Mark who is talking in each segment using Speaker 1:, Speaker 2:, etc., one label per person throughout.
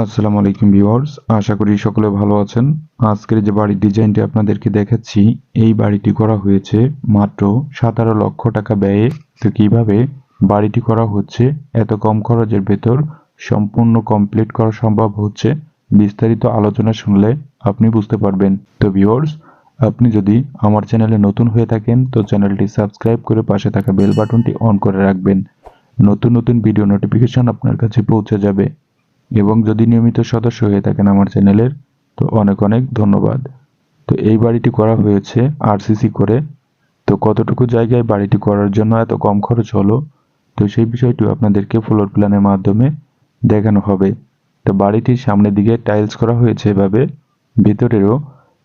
Speaker 1: আসসালামু আলাইকুম ভিউয়ার্স, আশা করি সকলে ভালো আছেন। আজকের যে বাড়ির ডিজাইনটি আপনাদেরকে দেখাচ্ছি, এই বাড়িটি করা হয়েছে মাত্র 17 লক্ষ টাকা ব্যয়ে। তো কিভাবে বাড়িটি করা হচ্ছে এত কম খরচের ভেতর সম্পূর্ণ কমপ্লিট করা সম্ভব হচ্ছে, বিস্তারিত আলোচনা শুনলে আপনি বুঝতে পারবেন। তো ভিউয়ার্স, আপনি যদি আমার চ্যানেলে নতুন হয়ে থাকেন তো চ্যানেলটি সাবস্ক্রাইব করে পাশে থাকা বেল বাটনটি অন করে রাখবেন। নতুন নতুন ভিডিও নোটিফিকেশন আপনার কাছে পৌঁছে যাবে। এবং যদি নিয়মিত সদস্য হয়ে থাকেন আমার চ্যানেলের, তো অনেক অনেক ধন্যবাদ। তো এই বাড়িটি করা হয়েছে আরসিসি করে। তো কতটুকু জায়গায় বাড়িটি করার জন্য এত কম খরচ হলো, তো সেই বিষয়টিও আপনাদেরকে ফ্লোর প্ল্যানের মাধ্যমে দেখানো হবে। তো বাড়িটির সামনের দিকে টাইলস করা হয়েছে এভাবে, ভিতরেরও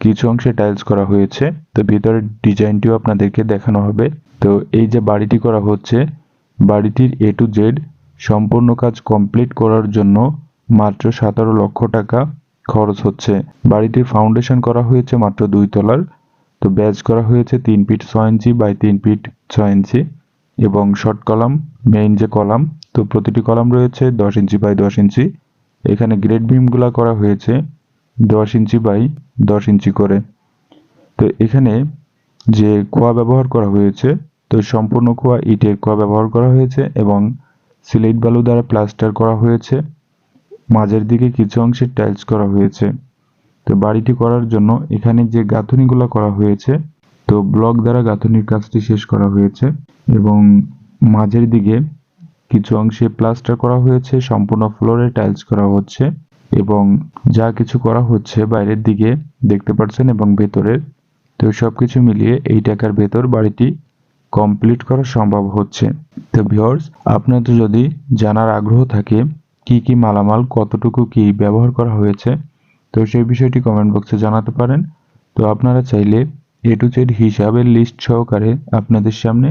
Speaker 1: কিছু অংশে টাইলস করা হয়েছে। তো ভিতরের ডিজাইনটিও আপনাদেরকে দেখানো হবে। তো এই যে বাড়িটি করা হচ্ছে, বাড়িটির এ টু জেড সম্পূর্ণ কাজ কমপ্লিট করার জন্য মাত্র 17 লক্ষ টাকা খরচ হচ্ছে। বাড়িটির ফাউন্ডেশন করা হয়েছে মাত্র 2 তলার। তো ব্যাজ করা হয়েছে 3 ফিট 6 ইঞ্চি বাই 3 ফিট 6 ইঞ্চি এবং শর্ট কলাম, মেইন যে কলাম, তো প্রতিটি কলাম রয়েছে 10 ইঞ্চি বাই 10 ইঞ্চি। এখানে গ্রেড বিমগুলা করা হয়েছে 10 ইঞ্চি বাই 10 ইঞ্চি করে। তো এখানে যে খোয়া ব্যবহার করা হয়েছে, তো সম্পূর্ণ খোয়া ইটের খোয়া ব্যবহার করা হয়েছে এবং সিলেট বালু দ্বারা প্লাস্টার করা হয়েছে। মাঝের দিকে কিছু অংশে টাইলস করা হয়েছে। তো বাড়িটি করার জন্য এখানে যে গাঁথুনিগুলো করা হয়েছে, তো ব্লক দ্বারা গাঁথুনির কাজটি শেষ করা হয়েছে এবং মাঝের দিকে কিছু অংশে প্লাস্টার করা হয়েছে, সম্পূর্ণ ফ্লোরে টাইলস করা হচ্ছে এবং যা কিছু করা হচ্ছে বাইরের দিকে দেখতে পাচ্ছেন এবং ভেতরের, তো সবকিছু মিলিয়ে এই টাকার ভেতর বাড়িটি কমপ্লিট করা সম্ভব হচ্ছে। তো ভিউয়ার্স, আপনাদের যদি জানার আগ্রহ থাকে কি কি মালামাল কতটুকু কি ব্যবহার করা হয়েছে, তো সেই বিষয়টি কমেন্ট বক্সে জানাতে পারেন। তো আপনারা চাইলে এ টু জেড হিসাবের লিস্ট সহকারে আপনাদের সামনে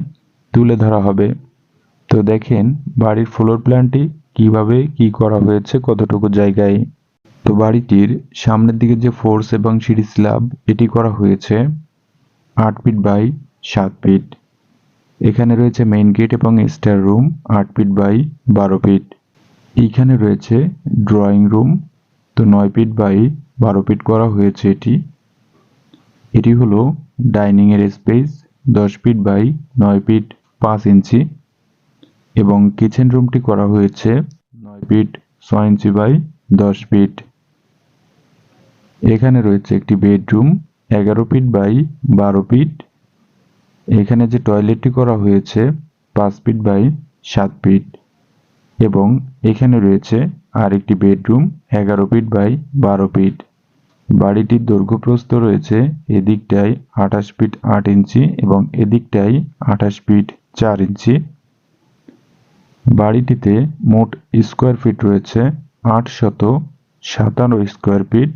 Speaker 1: তুলে ধরা হবে। তো দেখেন বাড়ির ফ্লোর প্ল্যানটি কিভাবে কি করা হয়েছে কতটুকু জায়গায়। তো বাড়িটির সামনের দিকে যে ফোর্স এবং সিঁড়ি স্ল্যাব এটি করা হয়েছে 8 ফিট বাই 7 ফিট। এখানে রয়েছে মেইন গেট এবং store room 8 feet by 12 feet. এইখানে রয়েছে ড্রয়িং রুম, তো 9 ফিট বাই 12 ফিট করা হয়েছে এটি। এটি হলো ডাইনিং এর স্পেস 10 ফিট বাই 9 ফিট 5 ইঞ্চি এবং কিচেন রুমটি করা হয়েছে 9 ফিট 6 ইঞ্চি বাই 10 ফিট। এখানে রয়েছে একটি বেডরুম 11 ফিট বাই 12 ফিট। এখানে যে টয়লেটটি করা হয়েছে 5 ফিট বাই 7 ফিট এবং এখানে রয়েছে আরেকটি বেডরুম 11 ফিট বাই 12 ফিট। বাড়িটির দৈর্ঘ্য প্রস্থ রয়েছে এদিকটায় 28 ফিট 8 ইঞ্চি এবং এদিকটায় 28 ফিট 4 ইঞ্চি। বাড়িটিতে মোট স্কোয়ার ফিট রয়েছে 857 স্কোয়ার ফিট।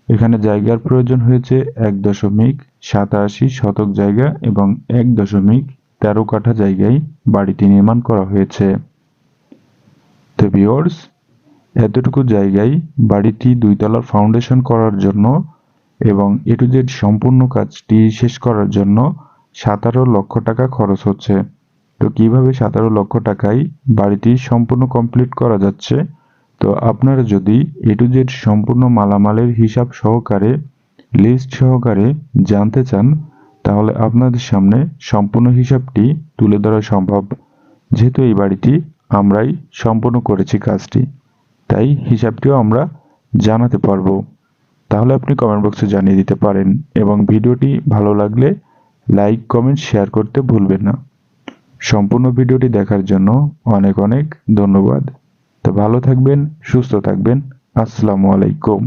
Speaker 1: এখানে জায়গার প্রয়োজন হয়েছে 1.87 শতক জায়গা এবং 1.13 কাঠা জায়গায় বাড়িটি নির্মাণ করা হয়েছে। তো ভিউয়ার্স, এতটুকু জায়গায় বাড়িটি 2 তলার ফাউন্ডেশন করার জন্য এবং এ টু জেড সম্পূর্ণ কাজটি শেষ করার জন্য 17 লক্ষ টাকা খরচ হচ্ছে। তো কিভাবে 17 লক্ষ টাকায় বাড়িটি সম্পূর্ণ কমপ্লিট করা যাচ্ছে, তো আপনারা যদি এ টু জেড সম্পূর্ণ মালামালের হিসাব সহকারে লিস্ট সহকারে জানতে চান, তাহলে আপনাদের সামনে সম্পূর্ণ হিসাবটি তুলে ধরা সম্ভব। যেহেতু এই বাড়িটি আমরাই সম্পূর্ণ করেছি কাজটি, তাই হিসাবটিও আমরা জানাতে পারবো। তাহলে আপনি কমেন্ট বক্সে জানিয়ে দিতে পারেন এবং ভিডিওটি ভালো লাগলে লাইক কমেন্ট শেয়ার করতে ভুলবেন না। সম্পূর্ণ ভিডিওটি দেখার জন্য অনেক অনেক ধন্যবাদ। তো ভালো থাকবেন, সুস্থ থাকবেন। আসসালামু আলাইকুম।